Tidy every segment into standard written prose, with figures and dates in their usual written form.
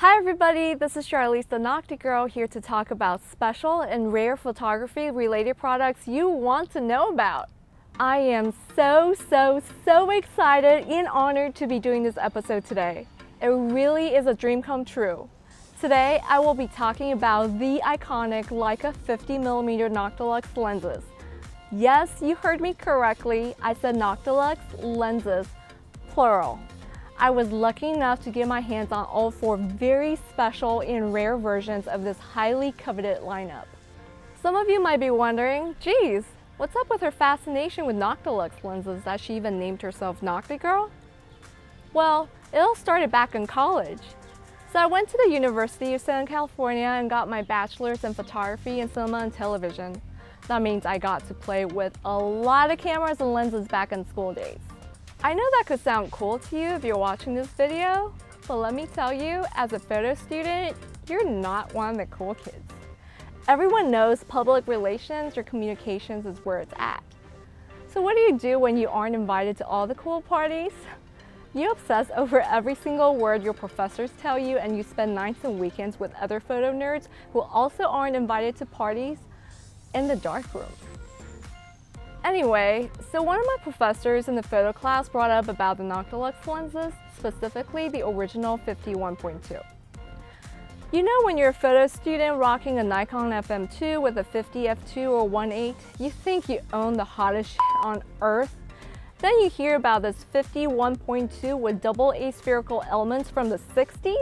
Hi everybody, this is Charlize the NoctiGirl here to talk about special and rare photography related products you want to know about. I am so excited and honored to be doing this episode today. It really is a dream come true. Today I will be talking about the iconic Leica 50mm Noctilux lenses. Yes, you heard me correctly, I said Noctilux lenses, plural. I was lucky enough to get my hands on all four very special and rare versions of this highly coveted lineup. Some of you might be wondering, geez, what's up with her fascination with Noctilux lenses that she even named herself NoctiGirl? Well, it all started back in college. So I went to the University of Southern California and got my bachelor's in photography and cinema and television. That means I got to play with a lot of cameras and lenses back in school days. I know that could sound cool to you if you're watching this video, but let me tell you, as a photo student, you're not one of the cool kids. Everyone knows public relations or communications is where it's at. So what do you do when you aren't invited to all the cool parties? You obsess over every single word your professors tell you, and you spend nights and weekends with other photo nerds who also aren't invited to parties in the darkroom. Anyway, so one of my professors in the photo class brought up about the Noctilux lenses, specifically the original 51.2. You know, when you're a photo student rocking a Nikon FM2 with a 50 f2 or 1.8, you think you own the hottest shit on earth. Then you hear about this 51.2 with double aspherical elements from the 60s.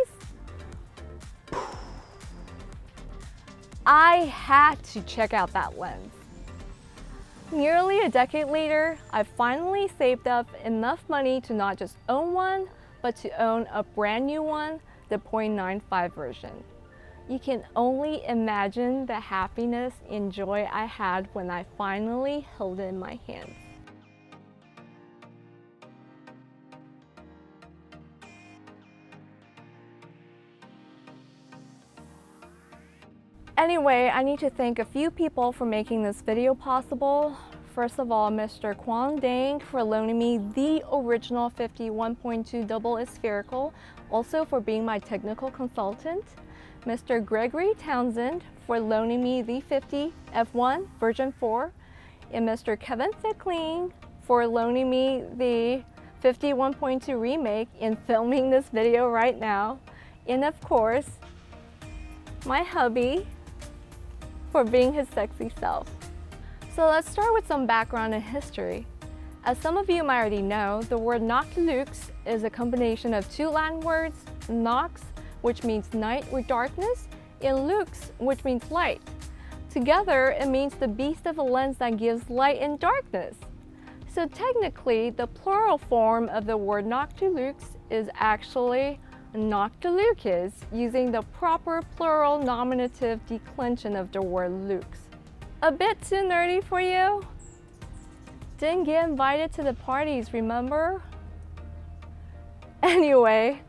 I had to check out that lens. Nearly a decade later, I finally saved up enough money to not just own one, but to own a brand new one, the .95 version. You can only imagine the happiness and joy I had when I finally held it in my hands. Anyway, I need to thank a few people for making this video possible. First of all, Mr. Quang Dang for loaning me the original 51.2 double aspherical, also for being my technical consultant. Mr. Gregory Townsend for loaning me the 50 f1 version 4, and Mr. Kevin Thickling for loaning me the 51.2 Remake and filming this video right now. And of course, my hubby for being his sexy self. So let's start with some background and history. As some of you might already know, the word Noctilux is a combination of two Latin words, nox, which means night or darkness, and lux, which means light. Together, it means the beast of a lens that gives light and darkness. So technically, the plural form of the word Noctilux is actually Noctilucus, using the proper plural nominative declension of the word lux. A bit too nerdy for you? Didn't get invited to the parties, remember? Anyway,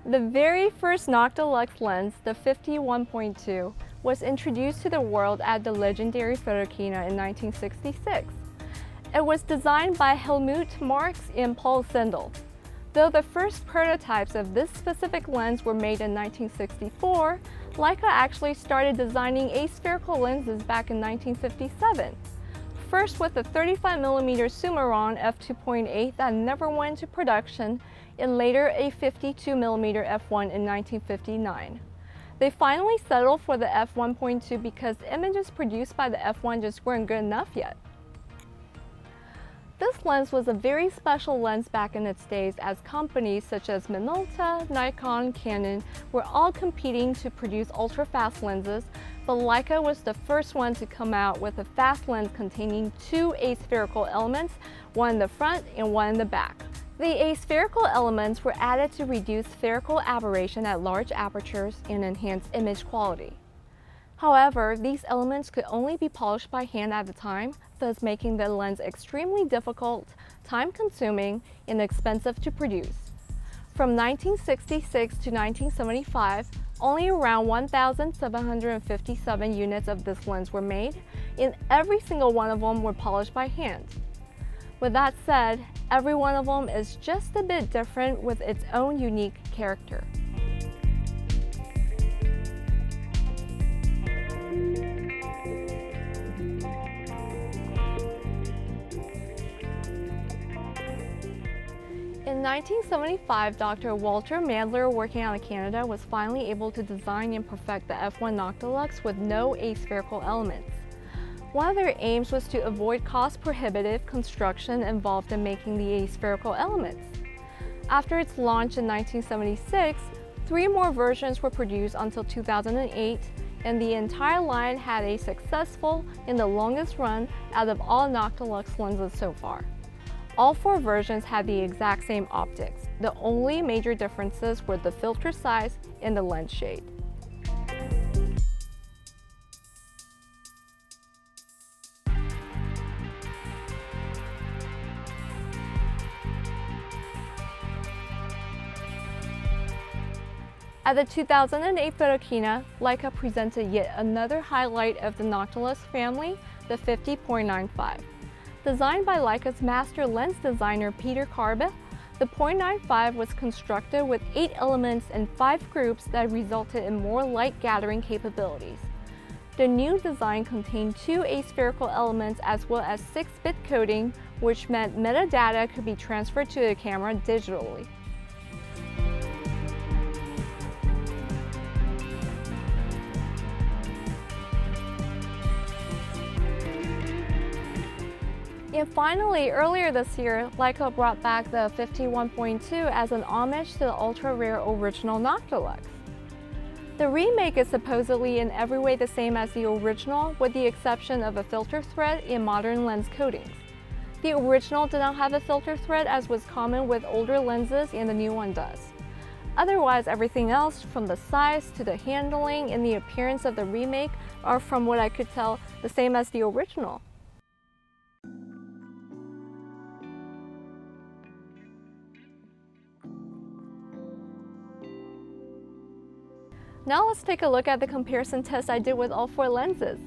the very first Noctilux lens, the 51.2, was introduced to the world at the legendary Photokina in 1966. It was designed by Helmut Marx and Paul Sindel. Though the first prototypes of this specific lens were made in 1964, Leica actually started designing aspherical lenses back in 1957. First with the 35mm Summron f2.8 that never went into production, and later a 52mm f1 in 1959. They finally settled for the f1.2 because images produced by the f1 just weren't good enough yet. This lens was a very special lens back in its days, as companies such as Minolta, Nikon, Canon were all competing to produce ultra-fast lenses, but Leica was the first one to come out with a fast lens containing two aspherical elements, one in the front and one in the back. The aspherical elements were added to reduce spherical aberration at large apertures and enhance image quality. However, these elements could only be polished by hand at the time, thus making the lens extremely difficult, time-consuming, and expensive to produce. From 1966 to 1975, only around 1,757 units of this lens were made, and every single one of them were polished by hand. With that said, every one of them is just a bit different with its own unique character. In 1975, Dr. Walter Mandler, working out of Canada, was finally able to design and perfect the f1 Noctilux with no aspherical elements. One of their aims was to avoid cost-prohibitive construction involved in making the aspherical elements. After its launch in 1976, 3 more versions were produced until 2008, and the entire line had a successful and the longest run out of all Noctilux lenses so far. All 4 versions had the exact same optics. The only major differences were the filter size and the lens shade. At the 2008 Photokina, Leica presented yet another highlight of the Noctilux family, the 50.95. Designed by Leica's master lens designer Peter Carbe, the .95 was constructed with 8 elements and 5 groups that resulted in more light gathering capabilities. The new design contained 2 aspherical elements as well as 6-bit coding, which meant metadata could be transferred to the camera digitally. And finally, earlier this year, Leica brought back the 51.2 as an homage to the ultra-rare original Noctilux. The remake is supposedly in every way the same as the original, with the exception of a filter thread and modern lens coatings. The original did not have a filter thread, as was common with older lenses, and the new one does. Otherwise, everything else, from the size to the handling and the appearance of the remake, are, from what I could tell, the same as the original. Now let's take a look at the comparison test I did with all 4 lenses.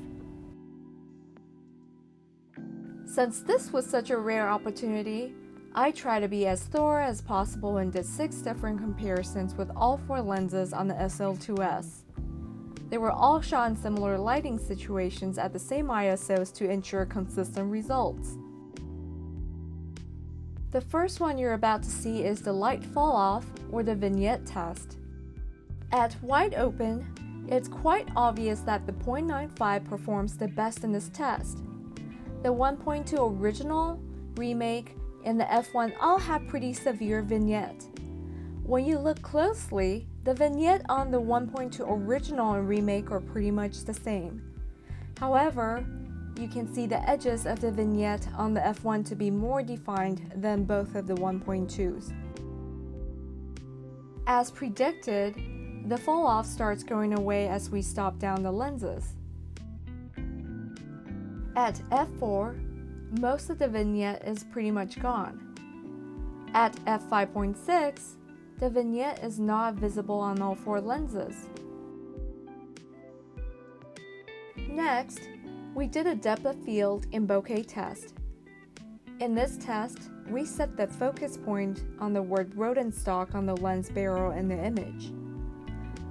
Since this was such a rare opportunity, I tried to be as thorough as possible and did 6 different comparisons with all 4 lenses on the SL2S. They were all shot in similar lighting situations at the same ISOs to ensure consistent results. The first one you're about to see is the light fall off, or the vignette test. At wide open, it's quite obvious that the .95 performs the best in this test. The 1.2 original, remake, and the f1 all have pretty severe vignette. When you look closely, the vignette on the 1.2 original and remake are pretty much the same. However, you can see the edges of the vignette on the f1 to be more defined than both of the 1.2s. As predicted, the fall-off starts going away as we stop down the lenses. At f4, most of the vignette is pretty much gone. At f5.6, the vignette is not visible on all 4 lenses. Next, we did a depth of field and bokeh test. In this test, we set the focus point on the word rodenstock on the lens barrel in the image.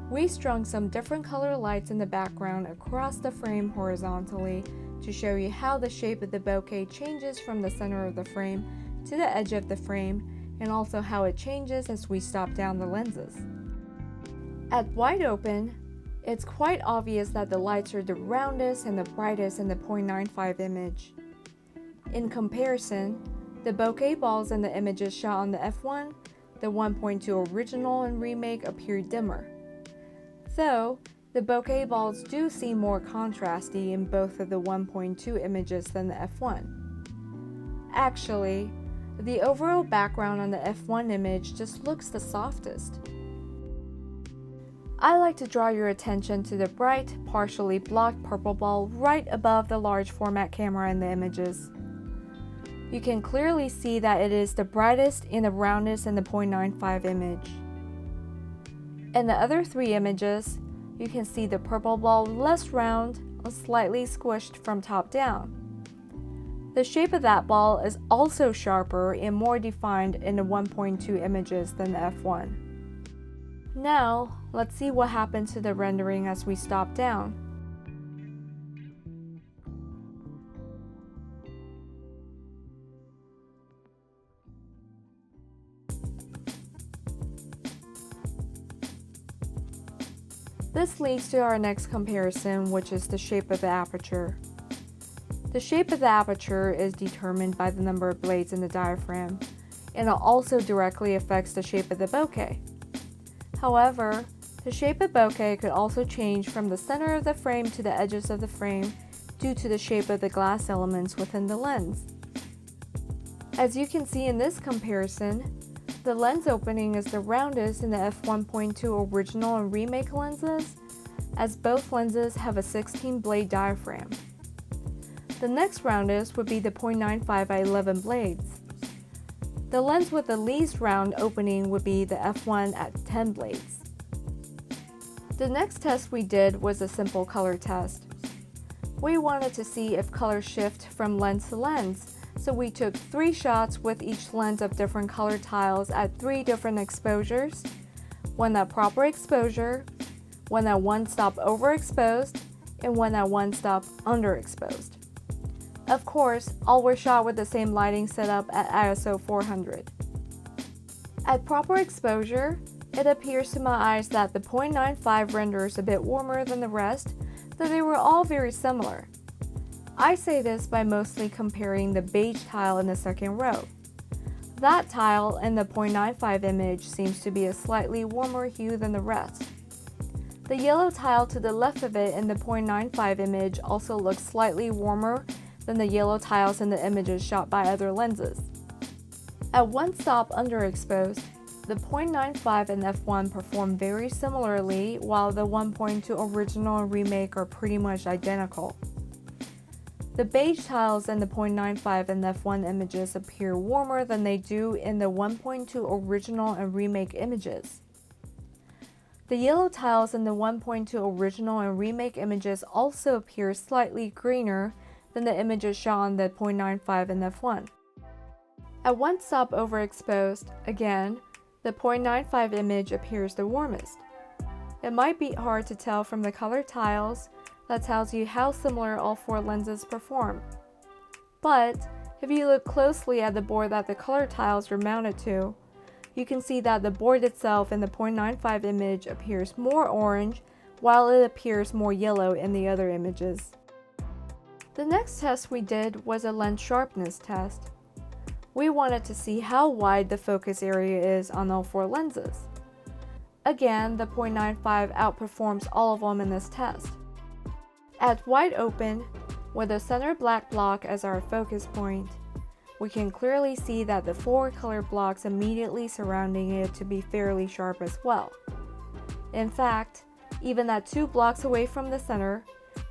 We strung some different color lights in the background across the frame horizontally to show you how the shape of the bokeh changes from the center of the frame to the edge of the frame, and also how it changes as we stop down the lenses. At wide open, it's quite obvious that the lights are the roundest and the brightest in the .95 image. In comparison, the bokeh balls in the images shot on the f1, the 1.2 original and remake appear dimmer. Though, the bokeh balls do seem more contrasty in both of the 1.2 images than the f1. Actually, the overall background on the f1 image just looks the softest. I like to draw your attention to the bright, partially blocked purple ball right above the large format camera in the images. You can clearly see that it is the brightest and the roundest in the .95 image. In the other 3 images, you can see the purple ball less round or slightly squished from top down. The shape of that ball is also sharper and more defined in the 1.2 images than the f1. Now, let's see what happened to the rendering as we stop down. This leads to our next comparison, which is the shape of the aperture. The shape of the aperture is determined by the number of blades in the diaphragm, and it also directly affects the shape of the bokeh. However, the shape of bokeh could also change from the center of the frame to the edges of the frame due to the shape of the glass elements within the lens. As you can see in this comparison, the lens opening is the roundest in the f1.2 original and remake lenses, as both lenses have a 16 blade diaphragm. The next roundest would be the 0.95 by 11 blades. The lens with the least round opening would be the f1 at 10 blades. The next test we did was a simple color test. We wanted to see if colors shift from lens to lens, so we took 3 shots with each lens of different color tiles at 3 different exposures, one at proper exposure, one at 1 stop overexposed, and one at 1 stop underexposed. Of course, all were shot with the same lighting setup at ISO 400. At proper exposure, it appears to my eyes that the 0.95 renders a bit warmer than the rest, though they were all very similar. I say this by mostly comparing the beige tile in the second row. That tile in the 0.95 image seems to be a slightly warmer hue than the rest. The yellow tile to the left of it in the 0.95 image also looks slightly warmer than the yellow tiles in the images shot by other lenses. At 1 stop underexposed, the 0.95 and f1 perform very similarly, while the 1.2 original and remake are pretty much identical. The beige tiles in the 0.95 and f1 images appear warmer than they do in the 1.2 original and remake images. The yellow tiles in the 1.2 original and remake images also appear slightly greener than the images shot on the 0.95 and f1. At 1 stop overexposed, again, the 0.95 image appears the warmest. It might be hard to tell from the color tiles that tells you how similar all 4 lenses perform. But if you look closely at the board that the color tiles are mounted to, you can see that the board itself in the 0.95 image appears more orange, while it appears more yellow in the other images. The next test we did was a lens sharpness test. We wanted to see how wide the focus area is on all 4 lenses. Again, the 0.95 outperforms all of them in this test. At wide open, with the center black block as our focus point, we can clearly see that the 4 color blocks immediately surrounding it to be fairly sharp as well. In fact, even at 2 blocks away from the center,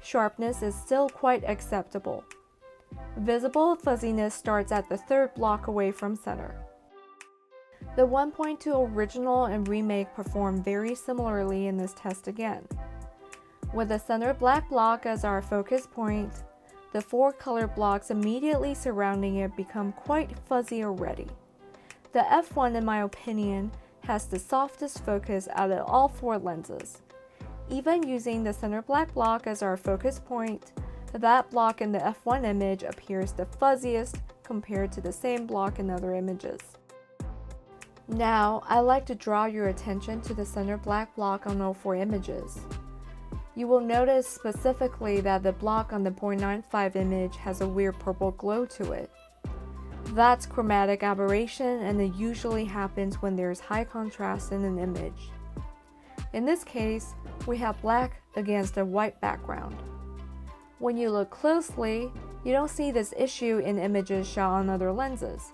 sharpness is still quite acceptable. Visible fuzziness starts at the 3rd block away from center. The 1.2 original and remake perform very similarly in this test again. With the center black block as our focus point, the 4 color blocks immediately surrounding it become quite fuzzy already. The f1, in my opinion, has the softest focus out of all 4 lenses. Even using the center black block as our focus point, that block in the f1 image appears the fuzziest compared to the same block in other images. Now, I'd like to draw your attention to the center black block on all 4 images. You will notice specifically that the block on the 0.95 image has a weird purple glow to it. That's chromatic aberration, and it usually happens when there's high contrast in an image. In this case, we have black against a white background. When you look closely, you don't see this issue in images shot on other lenses.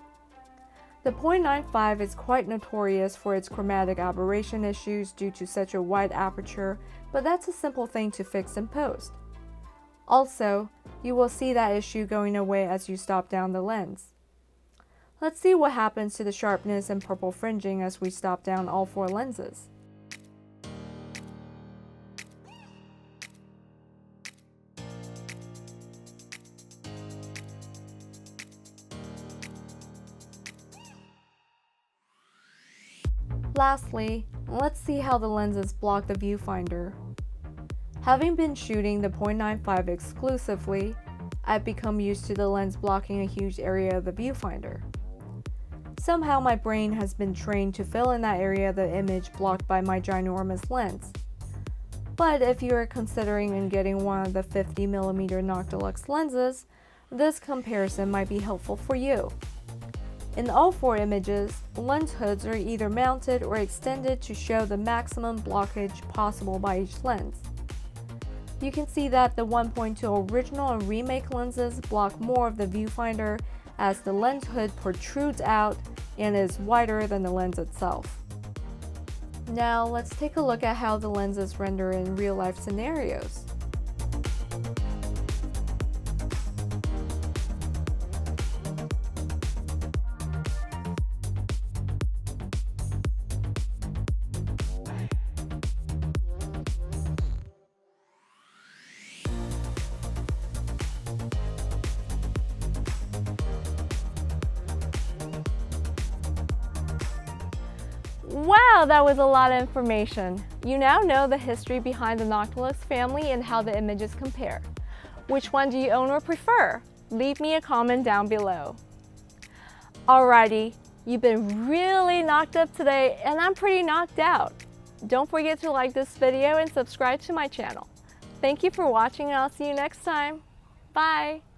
The 0.95 is quite notorious for its chromatic aberration issues due to such a wide aperture, but that's a simple thing to fix in post. Also, you will see that issue going away as you stop down the lens. Let's see what happens to the sharpness and purple fringing as we stop down all 4 lenses. Lastly, let's see how the lenses block the viewfinder. Having been shooting the 0.95 exclusively, I've become used to the lens blocking a huge area of the viewfinder. Somehow my brain has been trained to fill in that area of the image blocked by my ginormous lens. But if you are considering in getting one of the 50mm Noctilux lenses, this comparison might be helpful for you. In all four images, lens hoods are either mounted or extended to show the maximum blockage possible by each lens. You can see that the 1.2 original and remake lenses block more of the viewfinder as the lens hood protrudes out and is wider than the lens itself. Now let's take a look at how the lenses render in real-life scenarios. Wow, that was a lot of information. You now know the history behind the Noctilux family and how the images compare. Which one do you own or prefer? Leave me a comment down below. Alrighty, you've been really knocked up today and I'm pretty knocked out. Don't forget to like this video and subscribe to my channel. Thank you for watching and I'll see you next time. Bye!